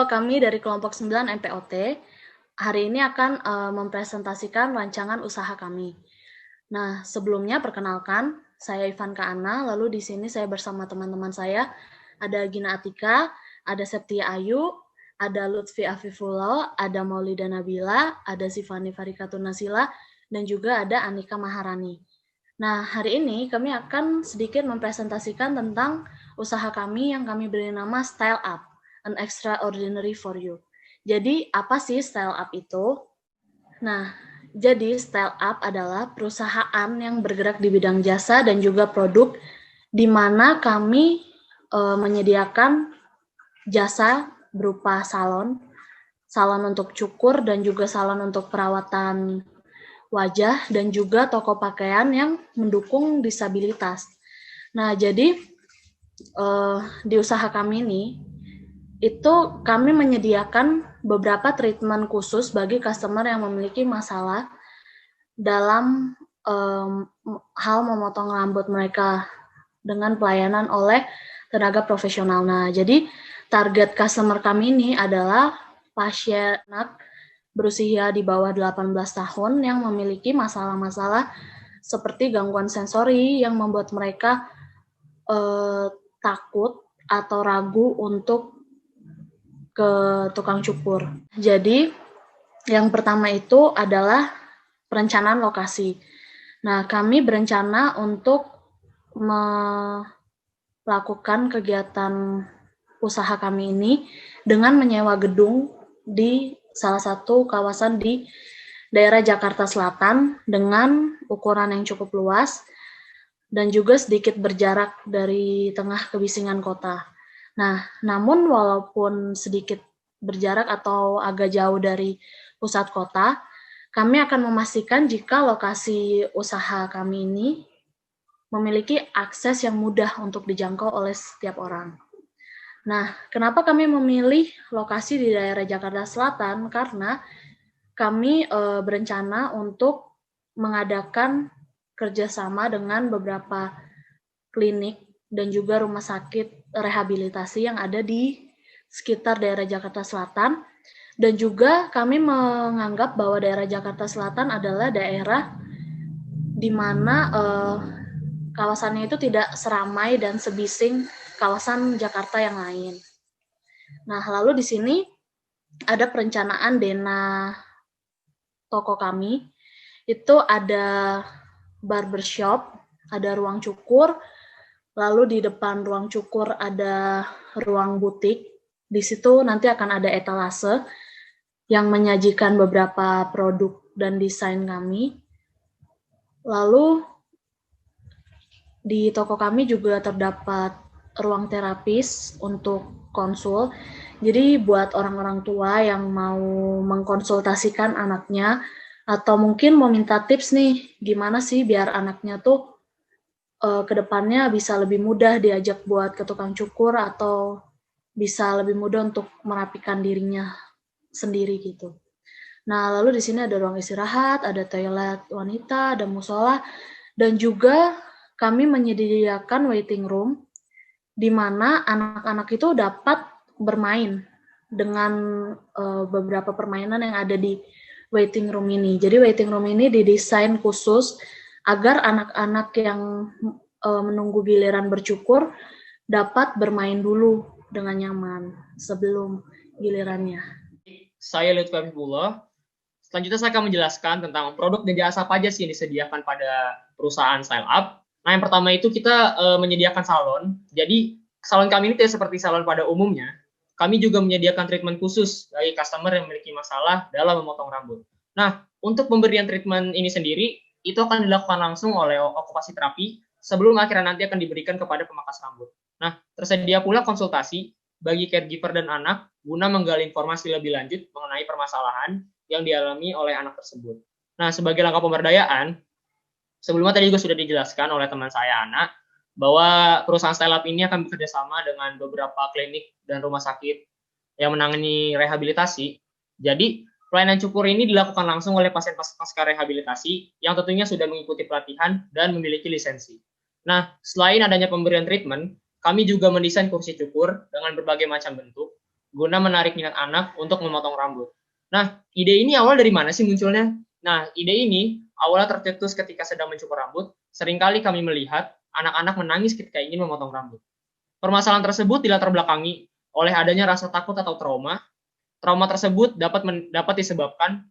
Halo, kami dari kelompok 9 MPOT. Hari ini akan mempresentasikan rancangan usaha kami. Nah, sebelumnya perkenalkan, saya Ivan Kaana, lalu di sini saya bersama teman-teman saya, ada Gina Atika, ada Septia Ayu, ada Lutfi Afifullah, ada Maulida Nabila, ada Sifani Farikatun Nasila, dan juga ada Anika Maharani. Nah, hari ini kami akan sedikit mempresentasikan tentang usaha kami yang kami beri nama Style Up, an extraordinary for you. Jadi, apa sih Style Up itu? Nah, jadi Style Up adalah perusahaan yang bergerak di bidang jasa dan juga produk, di mana kami menyediakan jasa berupa salon untuk cukur, dan juga salon untuk perawatan wajah, dan juga toko pakaian yang mendukung disabilitas. Nah, jadi di usaha kami ini, itu kami menyediakan beberapa treatment khusus bagi customer yang memiliki masalah dalam hal memotong rambut mereka dengan pelayanan oleh tenaga profesional. Nah, jadi target customer kami ini adalah pasien anak berusia di bawah 18 tahun yang memiliki masalah-masalah seperti gangguan sensori yang membuat mereka takut atau ragu untuk ke tukang cukur. Jadi, yang pertama itu adalah perencanaan lokasi. Nah, kami berencana untuk melakukan kegiatan usaha kami ini dengan menyewa gedung di salah satu kawasan di daerah Jakarta Selatan dengan ukuran yang cukup luas dan juga sedikit berjarak dari tengah kebisingan kota. Nah, namun walaupun sedikit berjarak atau agak jauh dari pusat kota, kami akan memastikan jika lokasi usaha kami ini memiliki akses yang mudah untuk dijangkau oleh setiap orang. Nah, kenapa kami memilih lokasi di daerah Jakarta Selatan? Karena kami berencana untuk mengadakan kerjasama dengan beberapa klinik dan juga rumah sakit rehabilitasi yang ada di sekitar daerah Jakarta Selatan. Dan juga kami menganggap bahwa daerah Jakarta Selatan adalah daerah di mana kawasannya itu tidak seramai dan sebising kawasan Jakarta yang lain. Nah, lalu di sini ada perencanaan denah toko kami. Itu ada barbershop, ada ruang cukur, lalu di depan ruang cukur ada ruang butik. Di situ nanti akan ada etalase yang menyajikan beberapa produk dan desain kami. Lalu di toko kami juga terdapat ruang terapis untuk konsul. Jadi buat orang-orang tua yang mau mengkonsultasikan anaknya atau mungkin mau minta tips nih, gimana sih biar anaknya tuh ke depannya bisa lebih mudah diajak buat ke tukang cukur atau bisa lebih mudah untuk merapikan dirinya sendiri gitu. Nah, lalu di sini ada ruang istirahat, ada toilet wanita, ada musola, dan juga kami menyediakan waiting room di mana anak-anak itu dapat bermain dengan beberapa permainan yang ada di waiting room ini. Jadi waiting room ini didesain khusus agar anak-anak yang menunggu giliran bercukur dapat bermain dulu dengan nyaman sebelum gilirannya. Saya Lutfi Afifullah. Selanjutnya saya akan menjelaskan tentang produk dan jasa apa aja sih yang disediakan pada perusahaan Style Up. Nah, yang pertama itu kita menyediakan salon. Jadi, salon kami ini tidak seperti salon pada umumnya. Kami juga menyediakan treatment khusus bagi customer yang memiliki masalah dalam memotong rambut. Nah, untuk pemberian treatment ini sendiri, itu akan dilakukan langsung oleh okupasi terapi sebelum akhirnya nanti akan diberikan kepada pemangkas rambut. Nah, tersedia pula konsultasi bagi caregiver dan anak guna menggali informasi lebih lanjut mengenai permasalahan yang dialami oleh anak tersebut. Nah, sebagai langkah pemberdayaan, sebelumnya tadi juga sudah dijelaskan oleh teman saya, Ana, bahwa perusahaan Style Up ini akan bekerjasama dengan beberapa klinik dan rumah sakit yang menangani rehabilitasi. Jadi, pelayanan cukur ini dilakukan langsung oleh pasien pasca rehabilitasi yang tentunya sudah mengikuti pelatihan dan memiliki lisensi. Nah, selain adanya pemberian treatment, kami juga mendesain kursi cukur dengan berbagai macam bentuk guna menarik minat anak untuk memotong rambut. Nah, ide ini awal dari mana sih munculnya? Nah, ide ini awalnya tercetus ketika sedang mencukur rambut. Seringkali kami melihat anak-anak menangis ketika ingin memotong rambut. Permasalahan tersebut dilatar belakangi oleh adanya rasa takut atau trauma. Trauma tersebut dapat disebabkan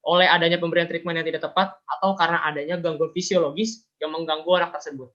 oleh adanya pemberian treatment yang tidak tepat atau karena adanya gangguan fisiologis yang mengganggu anak tersebut.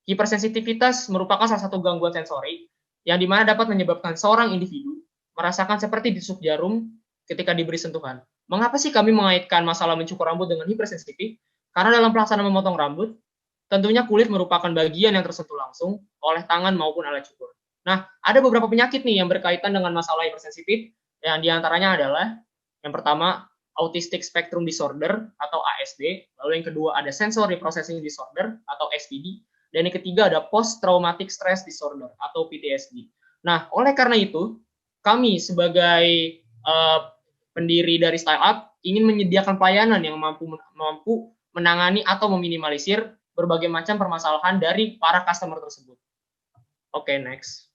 Hipersensitivitas merupakan salah satu gangguan sensori yang dimana dapat menyebabkan seorang individu merasakan seperti ditusuk jarum ketika diberi sentuhan. Mengapa sih kami mengaitkan masalah mencukur rambut dengan hipersensitif? Karena dalam pelaksanaan memotong rambut, tentunya kulit merupakan bagian yang tersentuh langsung oleh tangan maupun alat cukur. Nah, ada beberapa penyakit nih yang berkaitan dengan masalah hipersensitif, yang diantaranya adalah yang pertama Autistic Spectrum Disorder atau ASD, lalu yang kedua ada Sensory Processing Disorder atau SPD, dan yang ketiga ada Post Traumatic Stress Disorder atau PTSD. Nah, oleh karena itu, kami sebagai pendiri dari startup ingin menyediakan pelayanan yang mampu menangani atau meminimalisir berbagai macam permasalahan dari para customer tersebut. Oke, next.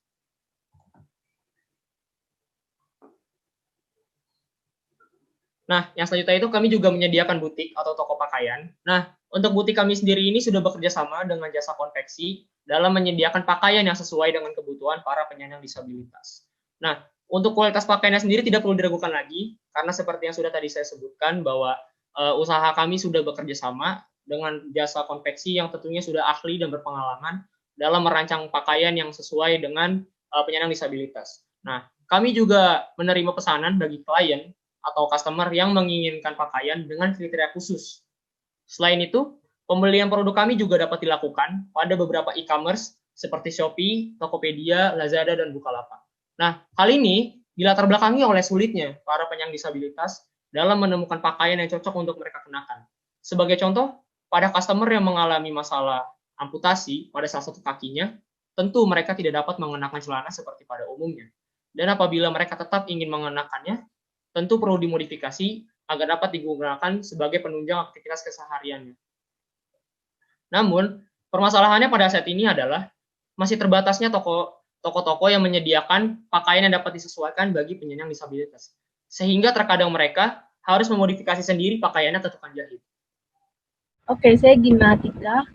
Nah, yang selanjutnya itu kami juga menyediakan butik atau toko pakaian. Nah, untuk butik kami sendiri ini sudah bekerja sama dengan jasa konveksi dalam menyediakan pakaian yang sesuai dengan kebutuhan para penyandang disabilitas. Nah, untuk kualitas pakaiannya sendiri tidak perlu diragukan lagi, karena seperti yang sudah tadi saya sebutkan bahwa usaha kami sudah bekerja sama dengan jasa konveksi yang tentunya sudah ahli dan berpengalaman dalam merancang pakaian yang sesuai dengan penyandang disabilitas. Nah, kami juga menerima pesanan bagi klien atau customer yang menginginkan pakaian dengan kriteria khusus. Selain itu, pembelian produk kami juga dapat dilakukan pada beberapa e-commerce seperti Shopee, Tokopedia, Lazada, dan Bukalapak. Nah, hal ini dilatar belakangi oleh sulitnya para penyandang disabilitas dalam menemukan pakaian yang cocok untuk mereka kenakan. Sebagai contoh, pada customer yang mengalami masalah amputasi pada salah satu kakinya, tentu mereka tidak dapat mengenakan celana seperti pada umumnya. Dan apabila mereka tetap ingin mengenakannya, tentu perlu dimodifikasi agar dapat digunakan sebagai penunjang aktivitas kesehariannya. Namun, permasalahannya pada saat ini adalah masih terbatasnya toko-toko yang menyediakan pakaian yang dapat disesuaikan bagi penyandang disabilitas. Sehingga terkadang mereka harus memodifikasi sendiri pakaiannya ke tukang jahit. Oke, saya Gina Atika.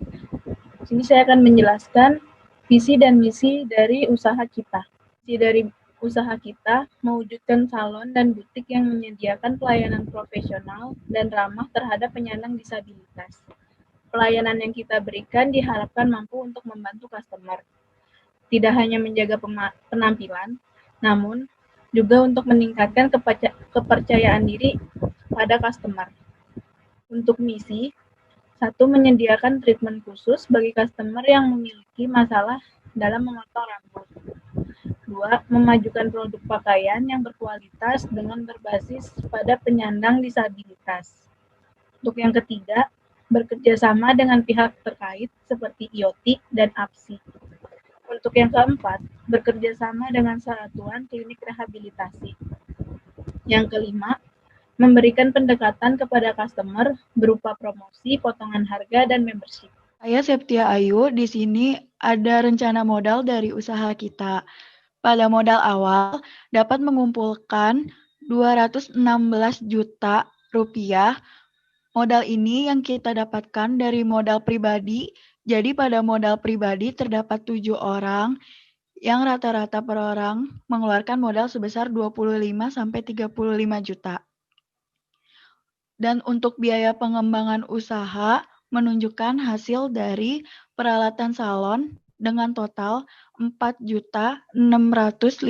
Di sini saya akan menjelaskan visi dan misi dari usaha kita. Visi dari usaha kita mewujudkan salon dan butik yang menyediakan pelayanan profesional dan ramah terhadap penyandang disabilitas. Pelayanan yang kita berikan diharapkan mampu untuk membantu customer. Tidak hanya menjaga penampilan, namun juga untuk meningkatkan kepercayaan diri pada customer. Untuk misi, 1. Menyediakan treatment khusus bagi customer yang memiliki masalah dalam memotong rambut. 2. Memajukan produk pakaian yang berkualitas dengan berbasis pada penyandang disabilitas. Untuk yang ketiga, bekerja sama dengan pihak terkait seperti IOTI dan APSI. Untuk yang keempat, bekerja sama dengan satuan klinik rehabilitasi. Yang kelima, memberikan pendekatan kepada customer berupa promosi, potongan harga, dan membership. Saya Septia Ayu, di sini ada rencana modal dari usaha kita. Pada modal awal dapat mengumpulkan 216 juta rupiah. Modal ini yang kita dapatkan dari modal pribadi. Jadi pada modal pribadi terdapat 7 orang yang rata-rata per orang mengeluarkan modal sebesar 25-35 juta. Dan untuk biaya pengembangan usaha menunjukkan hasil dari peralatan salon dengan total Rp4.650.000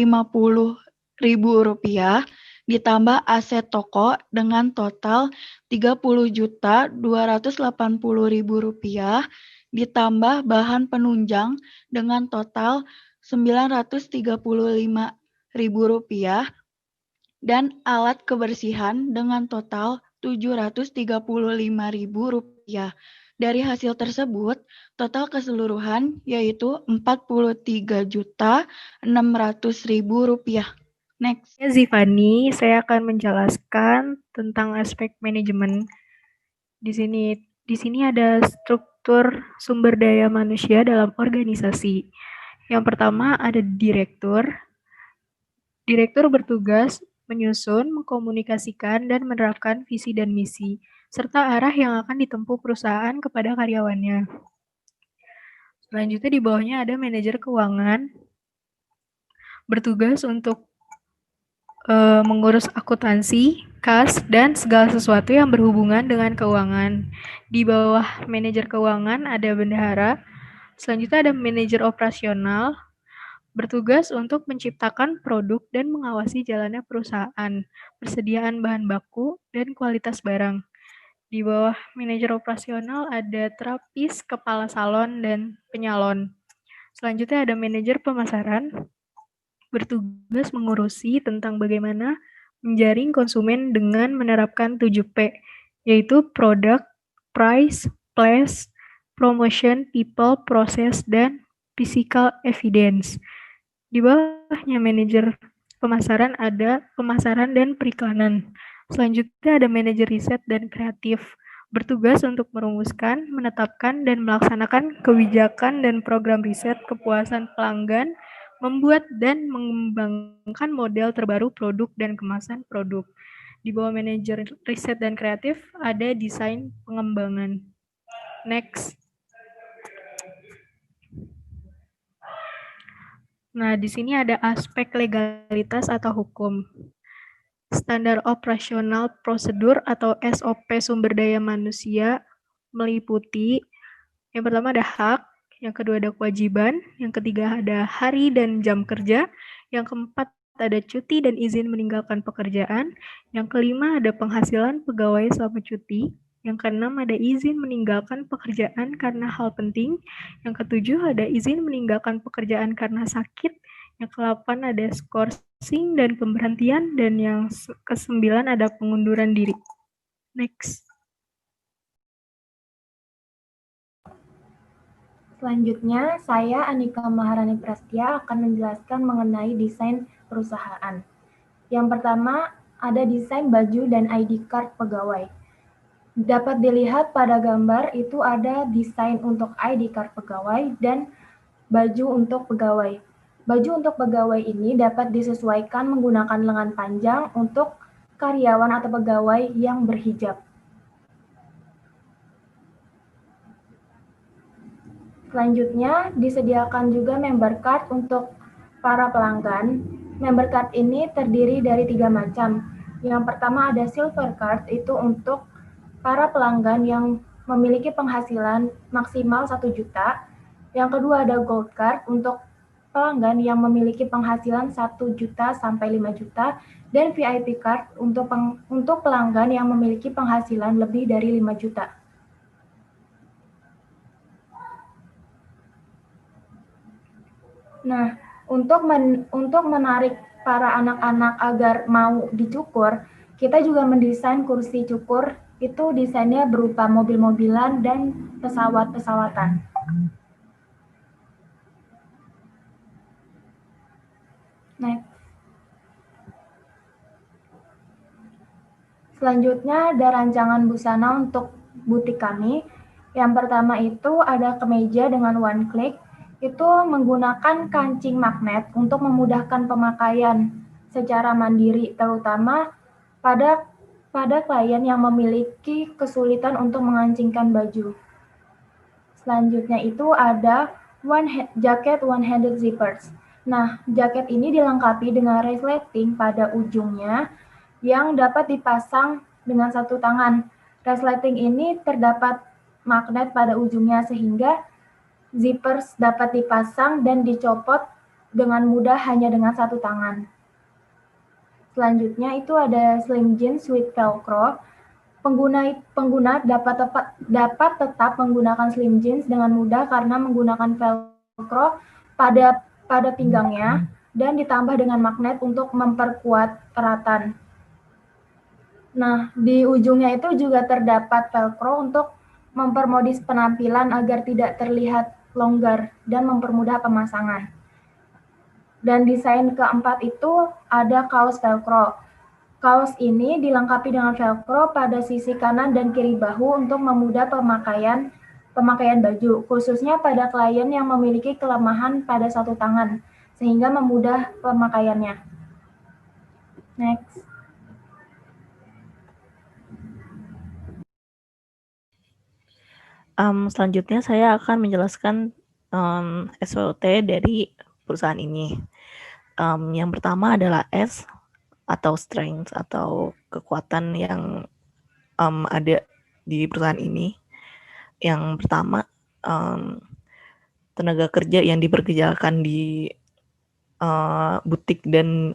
ditambah aset toko dengan total Rp30.280.000 ditambah bahan penunjang dengan total Rp935.000 dan alat kebersihan dengan total Rp735.000. Dari hasil tersebut, total keseluruhan yaitu Rp43.600.000. Next. Saya Zifani, saya akan menjelaskan tentang aspek manajemen. Di sini ada struktur sumber daya manusia dalam organisasi. Yang pertama ada direktur. Direktur bertugas menyusun, mengkomunikasikan, dan menerapkan visi dan misi, serta arah yang akan ditempuh perusahaan kepada karyawannya. Selanjutnya di bawahnya ada manajer keuangan, bertugas untuk mengurus akuntansi, kas, dan segala sesuatu yang berhubungan dengan keuangan. Di bawah manajer keuangan ada bendahara. Selanjutnya ada manajer operasional, bertugas untuk menciptakan produk dan mengawasi jalannya perusahaan, persediaan bahan baku, dan kualitas barang. Di bawah manajer operasional ada terapis, kepala salon, dan penyalon. Selanjutnya ada manajer pemasaran, bertugas mengurusi tentang bagaimana menjaring konsumen dengan menerapkan 7P, yaitu product, price, place, promotion, people, process, dan physical evidence. Di bawahnya manajer pemasaran ada pemasaran dan periklanan. Selanjutnya ada manajer riset dan kreatif, bertugas untuk merumuskan, menetapkan, dan melaksanakan kebijakan dan program riset kepuasan pelanggan, membuat dan mengembangkan model terbaru produk dan kemasan produk. Di bawah manajer riset dan kreatif ada desain pengembangan. Next. Nah, di sini ada aspek legalitas atau hukum. Standar operasional prosedur atau SOP sumber daya manusia meliputi yang pertama ada hak, yang kedua ada kewajiban, yang ketiga ada hari dan jam kerja, yang keempat ada cuti dan izin meninggalkan pekerjaan, yang kelima ada penghasilan pegawai selama cuti, yang keenam ada izin meninggalkan pekerjaan karena hal penting, yang ketujuh ada izin meninggalkan pekerjaan karena sakit, yang ke-8 ada skorsing dan pemberhentian, dan yang ke-9 ada pengunduran diri. Next. Selanjutnya, saya Anika Maharani Prastia akan menjelaskan mengenai desain perusahaan. Yang pertama, ada desain baju dan ID card pegawai. Dapat dilihat pada gambar itu ada desain untuk ID card pegawai dan baju untuk pegawai. Baju untuk pegawai ini dapat disesuaikan menggunakan lengan panjang untuk karyawan atau pegawai yang berhijab. Selanjutnya, disediakan juga member card untuk para pelanggan. Member card ini terdiri dari 3 macam. Yang pertama ada silver card, itu untuk para pelanggan yang memiliki penghasilan maksimal 1 juta. Yang kedua ada gold card, untuk pelanggan yang memiliki penghasilan 1 juta sampai 5 juta. Dan VIP card untuk pelanggan yang memiliki penghasilan lebih dari 5 juta. Nah, untuk menarik para anak-anak agar mau dicukur, kita juga mendesain kursi cukur, itu desainnya berupa mobil-mobilan dan pesawat-pesawatan. Next. Selanjutnya ada rancangan busana untuk butik kami. Yang pertama itu ada kemeja dengan one click, itu menggunakan kancing magnet untuk memudahkan pemakaian secara mandiri, terutama pada klien yang memiliki kesulitan untuk mengancingkan baju. Selanjutnya itu ada jaket one-handed zippers. Nah, jaket ini dilengkapi dengan resleting pada ujungnya yang dapat dipasang dengan satu tangan. Resleting ini terdapat magnet pada ujungnya sehingga zippers dapat dipasang dan dicopot dengan mudah hanya dengan satu tangan. Selanjutnya itu ada slim jeans with velcro. Pengguna dapat tetap menggunakan slim jeans dengan mudah karena menggunakan velcro pada pinggangnya dan ditambah dengan magnet untuk memperkuat eratan. Nah, di ujungnya itu juga terdapat velcro untuk mempermodis penampilan agar tidak terlihat longgar dan mempermudah pemasangan. Dan desain keempat itu ada kaos velcro. Kaos ini dilengkapi dengan velcro pada sisi kanan dan kiri bahu untuk memudah pemakaian baju, khususnya pada klien yang memiliki kelemahan pada satu tangan, sehingga memudah pemakaiannya. Next. Selanjutnya saya akan menjelaskan SWOT dari perusahaan ini. Yang pertama adalah S atau strength atau kekuatan yang ada di perusahaan ini. Yang pertama, tenaga kerja yang diperkerjakan di butik dan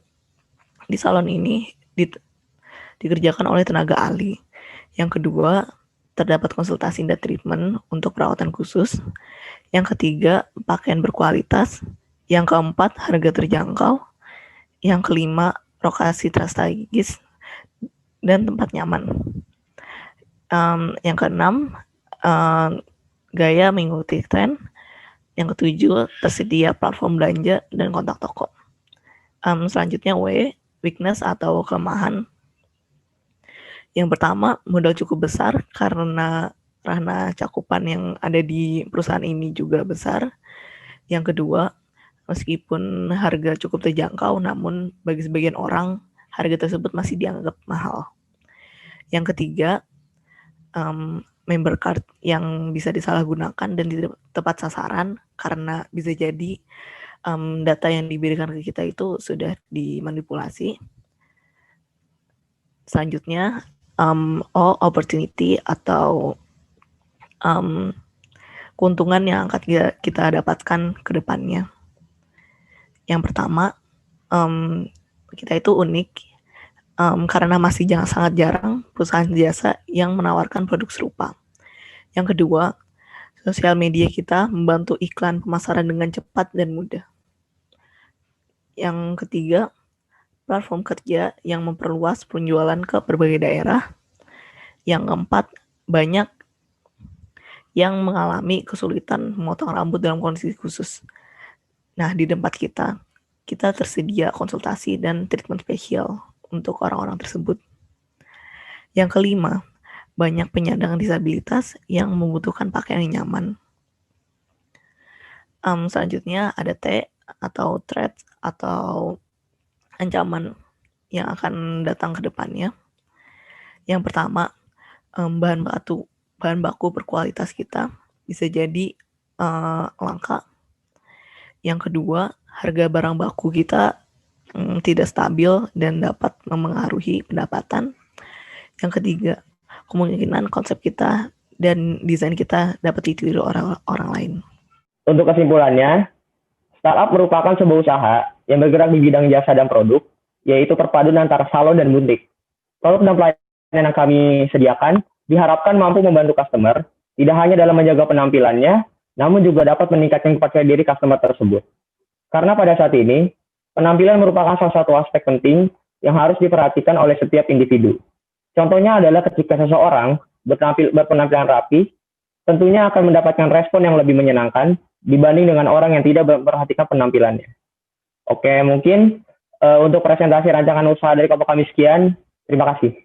di salon ini dikerjakan oleh tenaga ahli. Yang kedua, terdapat konsultasi dan treatment untuk perawatan khusus. Yang ketiga, pakaian berkualitas. Yang keempat, harga terjangkau. Yang kelima, lokasi strategis dan tempat nyaman. Yang keenam, gaya mengikuti tren. Yang ketujuh, tersedia platform belanja dan kontak toko. Selanjutnya W, weakness atau kelemahan. Yang pertama, modal cukup besar karena cakupan yang ada di perusahaan ini juga besar. Yang kedua, meskipun harga cukup terjangkau, namun bagi sebagian orang, harga tersebut masih dianggap mahal. Yang ketiga, member card yang bisa disalahgunakan dan tidak tepat sasaran karena bisa jadi data yang diberikan ke kita itu sudah dimanipulasi. Selanjutnya, opportunity atau keuntungan yang akan kita dapatkan ke depannya. Yang pertama, kita itu unik karena masih sangat jarang perusahaan jasa yang menawarkan produk serupa. Yang kedua, sosial media kita membantu iklan pemasaran dengan cepat dan mudah. Yang ketiga, platform kerja yang memperluas penjualan ke berbagai daerah. Yang keempat, banyak yang mengalami kesulitan memotong rambut dalam kondisi khusus. Nah, di tempat kita tersedia konsultasi dan treatment spesial untuk orang-orang tersebut. Yang kelima, banyak penyandang disabilitas yang membutuhkan pakaian yang nyaman. Selanjutnya ada T atau threat atau ancaman yang akan datang ke depannya. Yang pertama, bahan baku berkualitas kita bisa jadi langka. Yang kedua, harga barang baku kita tidak stabil dan dapat memengaruhi pendapatan. Yang ketiga, kemungkinan konsep kita dan desain kita dapat ditiru orang lain. Untuk kesimpulannya, startup merupakan sebuah usaha yang bergerak di bidang jasa dan produk, yaitu perpaduan antara salon dan butik. Produk dan pelayanan yang kami sediakan diharapkan mampu membantu customer, tidak hanya dalam menjaga penampilannya, namun juga dapat meningkatkan kepercayaan diri customer tersebut. Karena pada saat ini, penampilan merupakan salah satu aspek penting yang harus diperhatikan oleh setiap individu. Contohnya adalah ketika seseorang berpenampilan rapi, tentunya akan mendapatkan respon yang lebih menyenangkan dibanding dengan orang yang tidak memperhatikan penampilannya. Oke, mungkin untuk presentasi rancangan usaha dari kelompok kami sekian. Terima kasih.